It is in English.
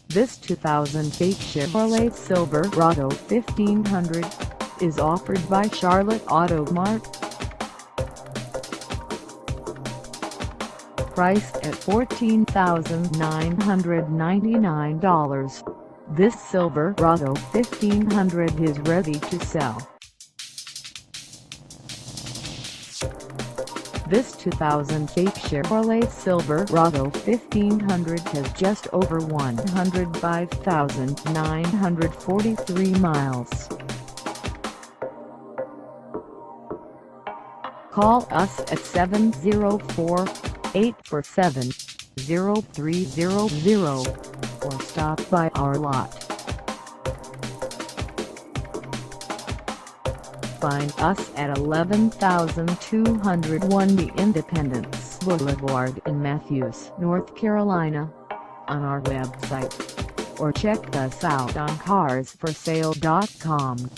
This 2008 Chevrolet Silverado 1500 is offered by Charlotte Auto Mart. Priced at $14,999, this Silverado 1500 is ready to sell. This 2008 Chevrolet Silverado 1500 has just over 105,943 miles. Call us at 704-847-0300 or stop by our lot. Find us at 11,201 The Independence Boulevard in Matthews, North Carolina, on our website, or check us out on carsforsale.com.